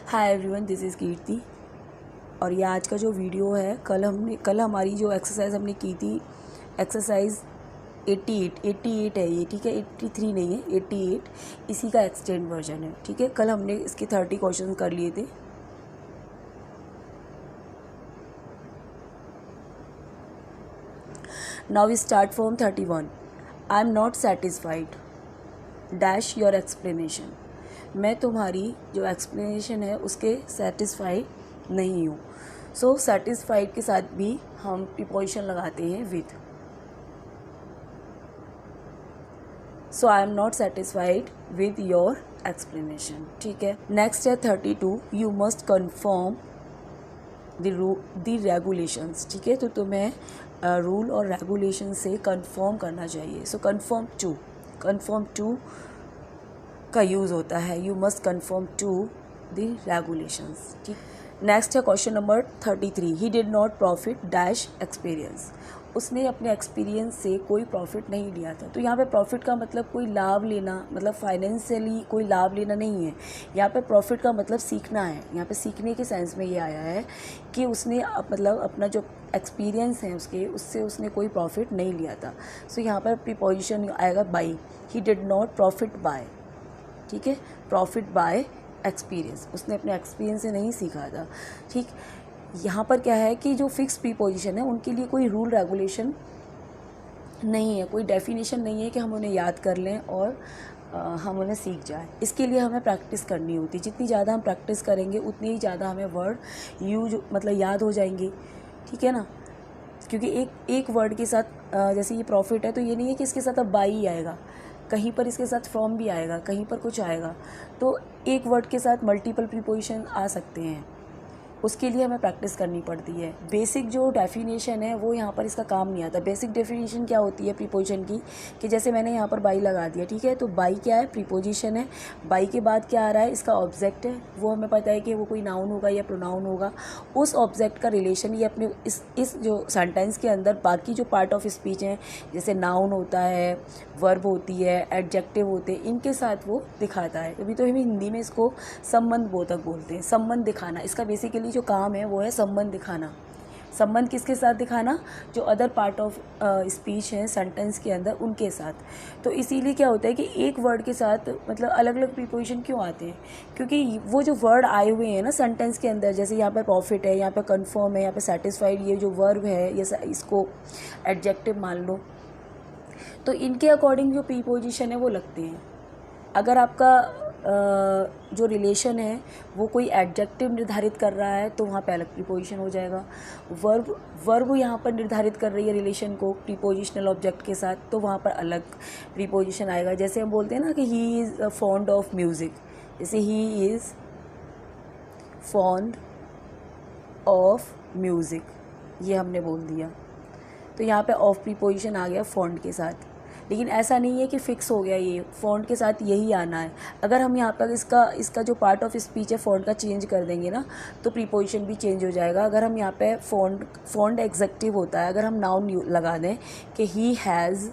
Hi everyone, this is कीर्ति। और ये आज का जो वीडियो है, कल हमारी जो एक्सरसाइज हमने की थी, एक्सरसाइज 88 है ये, ठीक है। 83 नहीं है, 88, इसी का एक्सटेंड वर्जन है, ठीक है। कल हमने इसके 30 क्वेश्चन कर लिए थे। Now we start from 31। I am not satisfied dash your explanation. मैं तुम्हारी जो एक्सप्लेनेशन है उसके सेटिस्फाइड नहीं हूँ। सो सेटिस्फाइड के साथ भी हम प्रीपोजिशन लगाते हैं with. So I am not satisfied with your explanation, ठीक है। नेक्स्ट है 32। You must confirm the regulations, ठीक है। तो तुम्हें रूल और रेगुलेशन से कन्फर्म करना चाहिए। सो कन्फर्म टू का यूज़ होता है, you must confirm to the regulations, ठीक। नेक्स्ट है question number 33। He did not profit dash experience. उसने अपने एक्सपीरियंस से कोई प्रॉफिट नहीं लिया था। तो यहाँ पे प्रॉफिट का मतलब कोई लाभ लेना, मतलब फाइनेंशियली कोई लाभ लेना नहीं है। यहाँ पे प्रॉफिट का मतलब सीखना है। यहाँ पे सीखने के सेंस में ये आया है कि उसने मतलब अपना जो एक्सपीरियंस है उससे उसने कोई प्रॉफिट नहीं लिया था। सो यहाँ पर प्रीपोजिशन आएगा by. He did not profit by, ठीक है। प्रॉफिट बाय एक्सपीरियंस, उसने अपने एक्सपीरियंस से नहीं सीखा था, ठीक। यहाँ पर क्या है कि जो फिक्स प्रीपोजिशन है उनके लिए कोई रूल रेगुलेशन नहीं है, कोई डेफिनेशन नहीं है कि हम उन्हें याद कर लें और हम उन्हें सीख जाएं। इसके लिए हमें प्रैक्टिस करनी होती है। जितनी ज़्यादा हम प्रैक्टिस करेंगे उतनी ही ज़्यादा हमें वर्ड यूज मतलब याद हो जाएंगे, ठीक है ना। क्योंकि एक वर्ड के साथ जैसे ये प्रॉफिट है तो ये नहीं है कि इसके साथ अब बाई ही आएगा, कहीं पर इसके साथ फ्रॉम भी आएगा, कहीं पर कुछ आएगा। तो एक वर्ड के साथ मल्टीपल प्रीपोजिशन आ सकते हैं, उसके लिए हमें प्रैक्टिस करनी पड़ती है। बेसिक जो डेफिनेशन है वो यहाँ पर इसका काम नहीं आता। बेसिक डेफिनेशन क्या होती है प्रीपोजिशन की, कि जैसे मैंने यहाँ पर बाई लगा दिया, ठीक है। तो बाई क्या है, प्रीपोजिशन है। बाई के बाद क्या आ रहा है, इसका ऑब्जेक्ट है। वो हमें पता है कि वो कोई नाउन होगा या प्रोनाउन होगा। उस ऑब्जेक्ट का रिलेशन ये अपने इस जो सेंटेंस के अंदर बाकी जो पार्ट ऑफ स्पीच हैं, जैसे नाउन होता है, वर्ब होती है, एडजेक्टिव होते हैं, इनके साथ वो दिखाता है। अभी तो हम हिंदी में इसको संबंध बोधक बोलते हैं, संबंध दिखाना। इसका बेसिकली जो काम है वो है संबंध दिखाना। संबंध किसके साथ दिखाना, जो अदर पार्ट ऑफ स्पीच है सेंटेंस के अंदर उनके साथ। तो इसीलिए क्या होता है कि एक वर्ड के साथ मतलब अलग अलग प्रीपोजिशन क्यों आते हैं, क्योंकि वो जो वर्ड आए हुए हैं ना सेंटेंस के अंदर, जैसे यहाँ पे प्रॉफिट है, यहाँ पे कन्फर्म है, यहाँ पे सेटिस्फाइड, ये जो वर्ब है ये इसको एडजेक्टिव मान लो, तो इनके अकॉर्डिंग जो प्रीपोजिशन है वो लगते हैं। अगर आपका जो रिलेशन है वो कोई एडजेक्टिव निर्धारित कर रहा है तो वहाँ पे अलग प्रीपोजिशन हो जाएगा। वर्ब यहाँ पर निर्धारित कर रही है रिलेशन को प्रीपोजिशनल ऑब्जेक्ट के साथ, तो वहाँ पर अलग प्रीपोजिशन आएगा। जैसे हम बोलते हैं ना कि he is fond of music, जैसे he is fond of music, ये हमने बोल दिया, तो यहाँ पे ऑफ प्रीपोजिशन आ गया फॉन्ड के साथ। लेकिन ऐसा नहीं है कि फ़िक्स हो गया ये फ़ॉन्ट के साथ यही आना है। अगर हम यहाँ पर इसका जो पार्ट ऑफ स्पीच है फ़ॉन्ट का चेंज कर देंगे ना, तो प्रीपोजिशन भी चेंज हो जाएगा। अगर हम यहाँ पे फ़ॉन्ट एग्जेक्टिव होता है, अगर हम नाउन लगा दें कि ही हैज़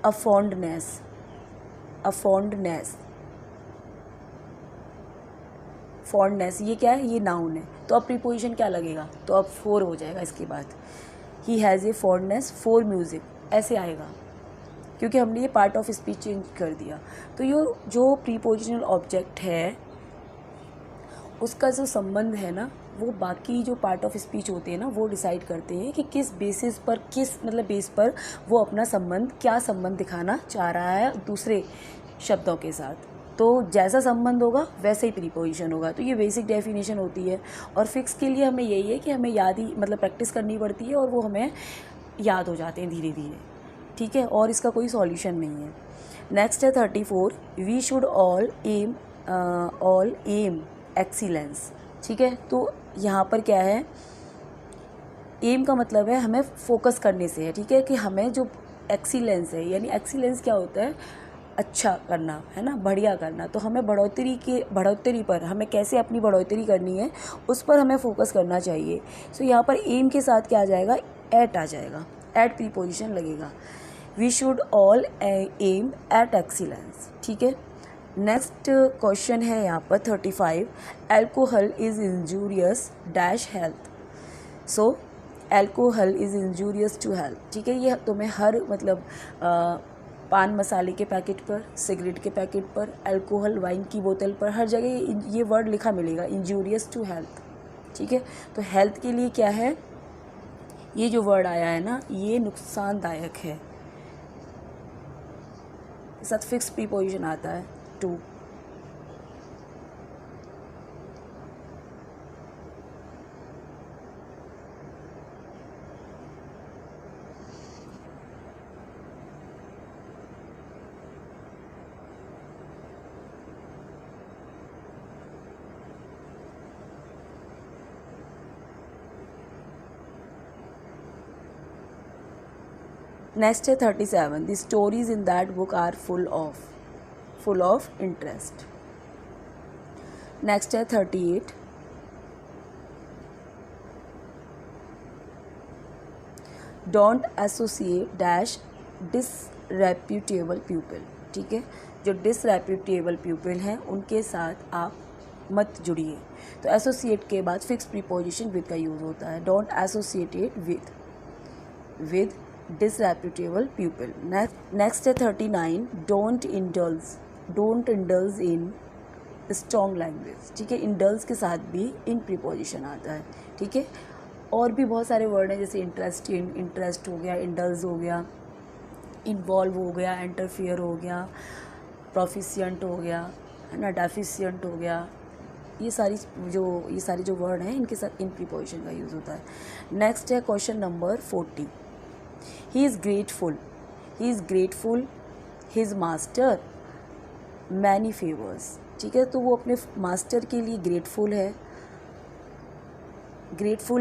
अ फॉन्डनेस, फॉन्डनेस ये क्या है, ये नाउन है। तो अब प्रीपोजिशन क्या लगेगा, तो अब फॉर हो जाएगा इसके बाद। He has a fondness for music, ऐसे आएगा, क्योंकि हमने ये पार्ट ऑफ स्पीच चेंज कर दिया। तो ये जो प्रीपोजिशनल ऑब्जेक्ट है उसका जो संबंध है ना, वो बाकी जो पार्ट ऑफ स्पीच होते हैं ना वो डिसाइड करते हैं कि किस बेसिस पर, बेस पर वो अपना संबंध, क्या संबंध दिखाना चाह रहा है दूसरे शब्दों के साथ। तो जैसा संबंध होगा वैसे ही प्रीपोजिशन होगा। तो ये बेसिक डेफिनेशन होती है। और फिक्स के लिए हमें यही है कि हमें याद ही प्रैक्टिस करनी पड़ती है और वो हमें याद हो जाते हैं धीरे धीरे, ठीक है। और इसका कोई सॉल्यूशन नहीं है। नेक्स्ट है 34। We should all aim excellence, ठीक है। तो यहाँ पर क्या है, एम का मतलब है हमें फोकस करने से है, ठीक है, कि हमें जो एक्सीलेंस है, यानी एक्सीलेंस क्या होता है, अच्छा करना है ना, बढ़िया करना। तो हमें बढ़ोतरी पर, हमें कैसे अपनी बढ़ोतरी करनी है उस पर हमें फोकस करना चाहिए। सो यहाँ पर एम के साथ क्या आ जाएगा, एट आ जाएगा, एट प्रीपोजिशन लगेगा। We should all aim at excellence, ठीक है। नेक्स्ट क्वेश्चन है यहाँ पर 35, alcohol is injurious dash health. So alcohol is injurious to health, ठीक है। ये तुम्हें हर मतलब पान मसाले के पैकेट पर, सिगरेट के पैकेट पर, अल्कोहल वाइन की बोतल पर, हर जगह ये वर्ड लिखा मिलेगा, इंजूरियस टू हेल्थ, ठीक है। तो हेल्थ के लिए क्या है, ये जो वर्ड आया है ना, ये नुकसानदायक है, साथ फिक्स प्रीपोजिशन आता है टू। नेक्स्ट है 37, the stories in that book are full of interest. Next है 38, don't associate dash disreputable people, ठीक है। जो डिसरेप्यूटेबल पीपल हैं उनके साथ आप मत जुड़िए। तो एसोसिएट के बाद फिक्स प्रीपोजिशन विद का यूज़ होता है, don't associate it with disreputable people. Next है 39, don't indulge in strong language, ठीक है। indulge के साथ भी in preposition आता है, ठीक है। और भी बहुत सारे वर्ड हैं, जैसे इंटरेस्ट हो गया, indulge हो गया, इन्वॉल्व हो गया, इंटरफियर हो गया, प्रोफिशिएंट हो गया, है ना, डेफिशिएंट हो गया। ये सारी जो वर्ड हैं इनके साथ इन प्रीपोजिशन का यूज़ होता है। नेक्स्ट है question number 40, He is grateful his master many favors, ठीक है। तो वो अपने मास्टर के लिए ग्रेटफुल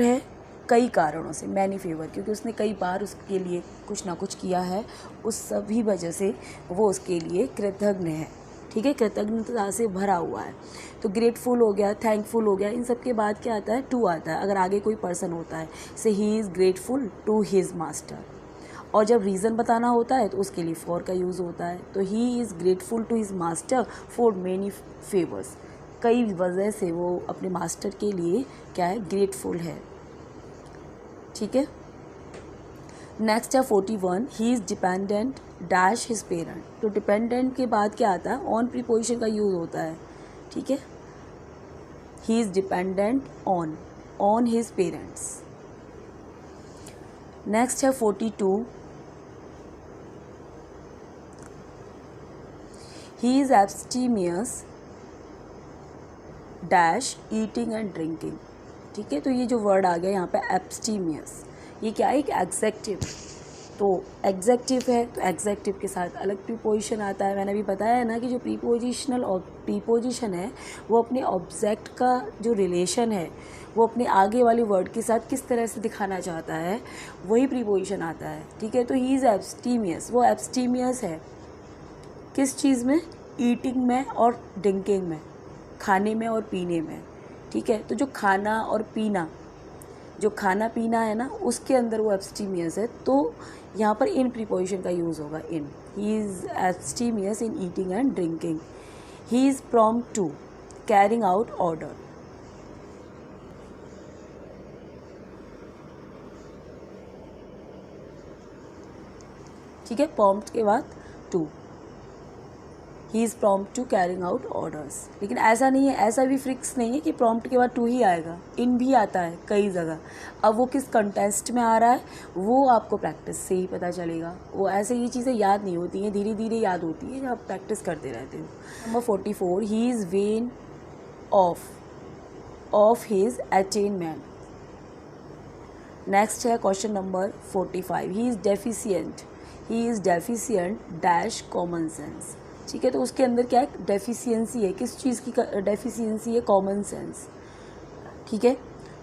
है कई कारणों से, मैनी फेवर, क्योंकि उसने कई बार उसके लिए कुछ ना कुछ किया है, उस सभी वजह से वो उसके लिए कृतज्ञ है, ठीक है। कृतज्ञता से भरा हुआ है। तो ग्रेटफुल हो गया, थैंकफुल हो गया, इन सब के बाद क्या आता है, टू आता है अगर आगे कोई पर्सन होता है। से he is grateful to his master. और जब रीज़न बताना होता है तो उसके लिए फॉर का यूज़ होता है। तो he is grateful to his master for many favours, कई वजह से वो अपने मास्टर के लिए क्या है, ग्रेटफुल है, ठीक है। नेक्स्ट है 41, ही is dependent dash his parent. तो डिपेंडेंट के बाद क्या आता है, ऑन प्रीपोजिशन का यूज़ होता है, ठीक है। He is dependent on his parents. Next है 42, he is abstemious dash eating and drinking, ठीक है। तो ये जो वर्ड आ गया यहाँ पे एब्स्टीमियस, ये क्या है, एक एग्जेक्टिव। तो एग्जेक्टिव है तो एग्जेक्टिव के साथ अलग प्रीपोजिशन आता है। मैंने अभी बताया है ना कि जो प्रीपोजिशन है वो अपने ऑब्जेक्ट का जो रिलेशन है वो अपने आगे वाले वर्ड के साथ किस तरह से दिखाना चाहता है, वही प्रीपोजिशन आता है, ठीक है। तो ही इज़ एब्स्टीमियस, वो एब्स्टीमियस है किस चीज़ में, ईटिंग में और ड्रिंकिंग में, खाने में और पीने में, ठीक है। तो जो खाना पीना है ना, उसके अंदर वो एब्स्टीमियस है। तो यहाँ पर इन प्रीपोजिशन का यूज़ होगा, in. He is abstemious in eating and drinking. He is prompt to carrying out order, ठीक है। प्रॉम्प्ट के बाद to, he is prompt to carrying out orders. लेकिन ऐसा नहीं है, ऐसा भी फिक्स नहीं है कि प्रॉम्प्ट के बाद टू ही आएगा, इन भी आता है कई जगह। अब वो किस कंटेस्ट में आ रहा है वो आपको प्रैक्टिस से ही पता चलेगा। वो ऐसे ये चीज़ें याद नहीं होती हैं, धीरे धीरे याद होती है जब आप प्रैक्टिस करते रहते हो। Number 44, he is vain of his attainment. Next है question number 45, he is deficient dash common sense, ठीक है। तो उसके अंदर क्या है, डेफिशिएंसी है, किस चीज़ की डेफिशिएंसी है, कॉमन सेंस, ठीक है।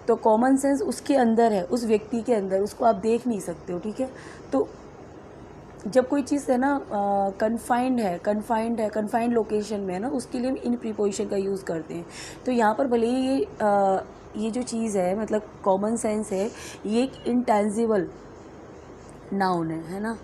तो कॉमन सेंस उसके अंदर है, उस व्यक्ति के अंदर, उसको आप देख नहीं सकते हो, ठीक है। तो जब कोई चीज़ है ना कन्फाइंड लोकेशन में है ना, उसके लिए हम इन प्रीपोजिशन का यूज़ करते हैं। तो यहाँ पर भले ही ये जो चीज़ है मतलब कॉमन सेंस है, ये एक इंटेंजिबल नाउन है ना।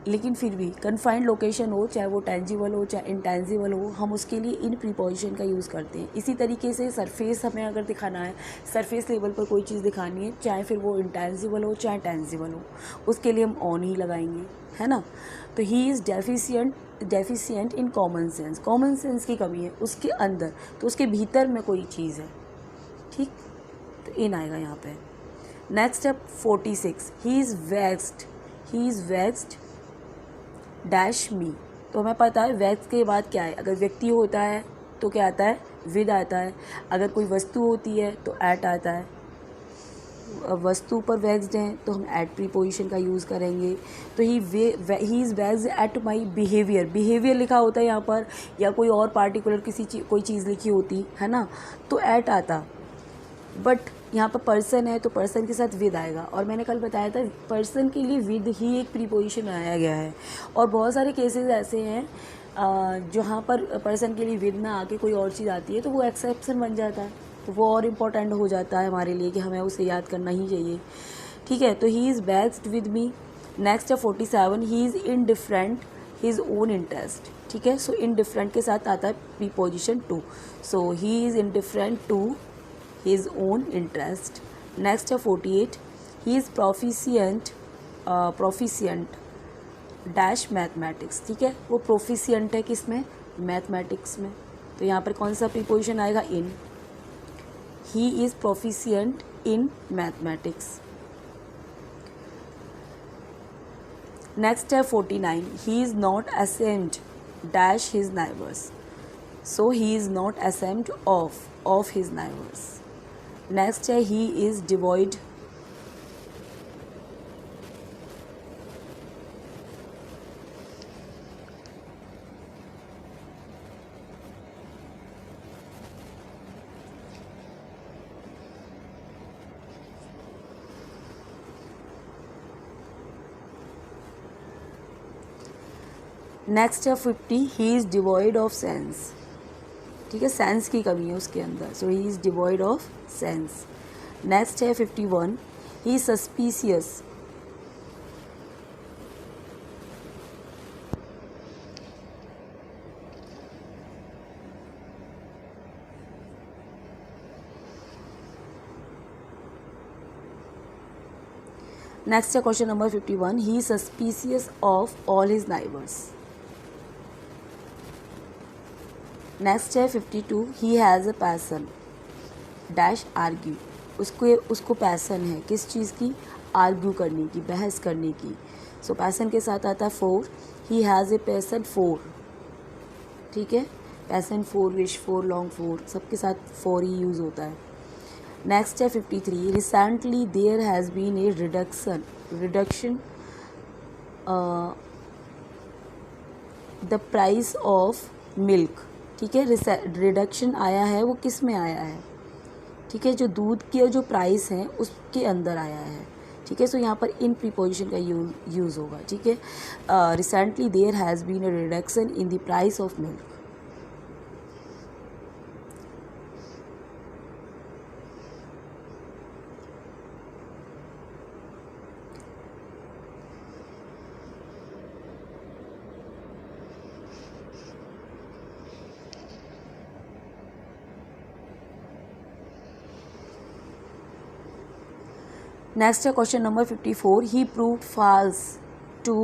लेकिन फिर भी कन्फाइंड लोकेशन हो, चाहे वो टेंजिबल हो चाहे इंटेंजिबल हो, हम उसके लिए इन प्रीपोजिशन का यूज़ करते हैं। इसी तरीके से सरफेस हमें अगर दिखाना है, सरफेस लेवल पर कोई चीज़ दिखानी है, चाहे फिर वो इंटेंजिबल हो चाहे टेंजिबल हो, उसके लिए हम ऑन ही लगाएंगे, है ना। तो he is deficient in common sense, common sense की कमी है उसके अंदर, तो उसके भीतर में कोई चीज़ है, ठीक, तो इन आएगा यहाँ पे। नेक्स्ट है 46, ही इज़ वैक्स्ड डैश मी। तो हमें पता है वैक्स के बाद क्या है, अगर व्यक्ति होता है तो क्या आता है, विद आता है, अगर कोई वस्तु होती है तो एट आता है। वस्तु पर वैक्स्ड हैं तो हम एट प्रीपोजिशन का यूज़ करेंगे। तो he is vaxxed at my behaviour लिखा होता है यहाँ पर, या कोई और पार्टिकुलर कोई चीज़ लिखी होती है ना, तो एट आता। बट यहाँ पर पर्सन है तो पर्सन के साथ विद आएगा, और मैंने कल बताया था पर्सन के लिए विद ही एक प्रीपोजिशन बनाया गया है। और बहुत सारे केसेस ऐसे हैं जहाँ पर पर्सन के लिए विद ना आके कोई और चीज़ आती है तो वो एक्सेप्शन बन जाता है, तो वो और इम्पोर्टेंट हो जाता है हमारे लिए कि हमें उसे याद करना ही चाहिए, ठीक है। तो he is vexed with me. Next है 47, he is indifferent his own interest, ठीक है। सो इनडिफरेंट के साथ आता है preposition to, so he is indifferent to his own interest. Next है 48, he is proficient dash mathematics, ठीक है। वो प्रोफिशिएंट है किसमें, मैथमेटिक्स में, तो यहाँ पर कौन सा प्रीपोजिशन आएगा, इन। he is proficient in mathematics. Next है 49, he is not ashamed dash his neighbors, so he is not ashamed of his neighbors. Next है ही इज़ डिवॉइड नेक्स्ट है 50, he is devoid of sense, ठीक है, sense की कमी है उसके अंदर, so he is devoid of sense. Next है 51, ही इज सस्पिशियस नेक्स्ट है question number 51, he is suspicious of all his neighbours. Next है 52, he has a passion dash argue, उसको पैसन है किस चीज़ की, आर्ग्यू करने की, बहस करने की, सो पैसन के साथ आता है 4, ही हैज़ ए पैसन 4, ठीक है, पैसन 4, विश 4, लॉन्ग 4, सबके साथ 4 ही यूज़ होता है। नेक्स्ट है 53, recently there has been a reduction the price of milk, ठीक है, रिडक्शन आया है, वो किस में आया है, ठीक है, जो दूध के जो प्राइस हैं उसके अंदर आया है, ठीक है। सो यहाँ पर इन प्रीपोजिशन का यूज़ होगा, ठीक है। Recently there has been a reduction in the price of milk. Next है question number 54, he proved false to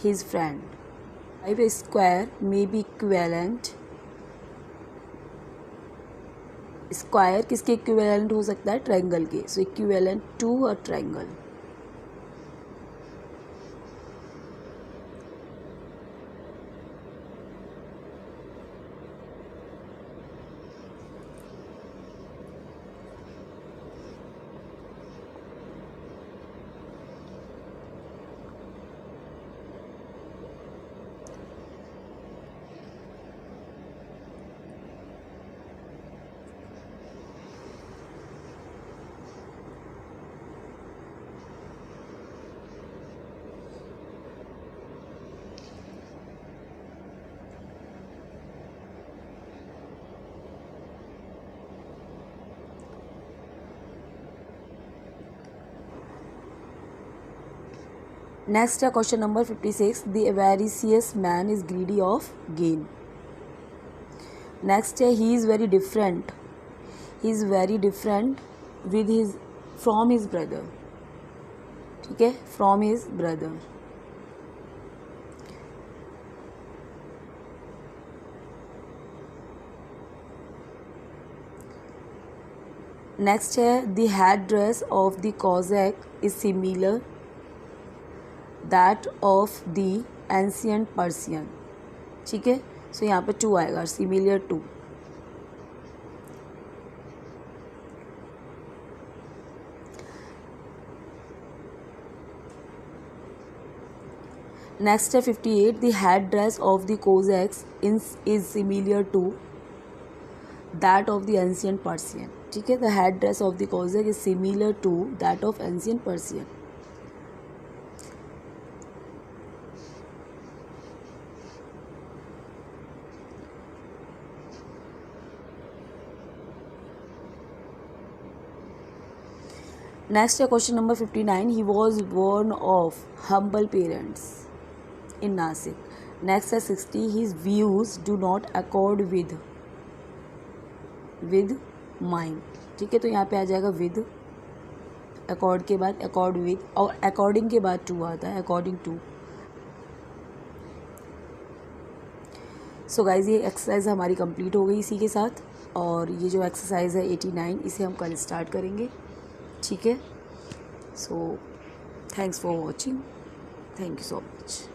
his friend, 5 square may be equivalent, square किसके इक्विवेलेंट हो सकता है, ट्रायंगल के, so equivalent to a triangle. Next है question number 56, the avaricious man is greedy of gain. Next है he is very different, he is very different with his from his brother, ठीक है, from his brother. Next है the head dress of the Cossack is similar that of the ancient Persian, ठीक है। सो यहाँ पे 2 आएगा, similar to. Next है 58, the head dress of the Cossacks is similar to that of the ancient Persian, ठीक है। The head dress of the Cossack is similar to that of ancient Persian. Next है question number 59, he was born of humble parents in Nashik. Next है 60, his views do not accord with mind, ठीक है। तो यहाँ पे आ जाएगा with, accord के बाद अकॉर्ड विद, और अकॉर्डिंग के बाद टू आता है, अकॉर्डिंग टू। सो गाइज ये एक्सरसाइज हमारी कंप्लीट हो गई इसी के साथ, और ये जो एक्सरसाइज है 89 इसे हम कल स्टार्ट करेंगे, ठीक है। So thanks for watching, thank you so much.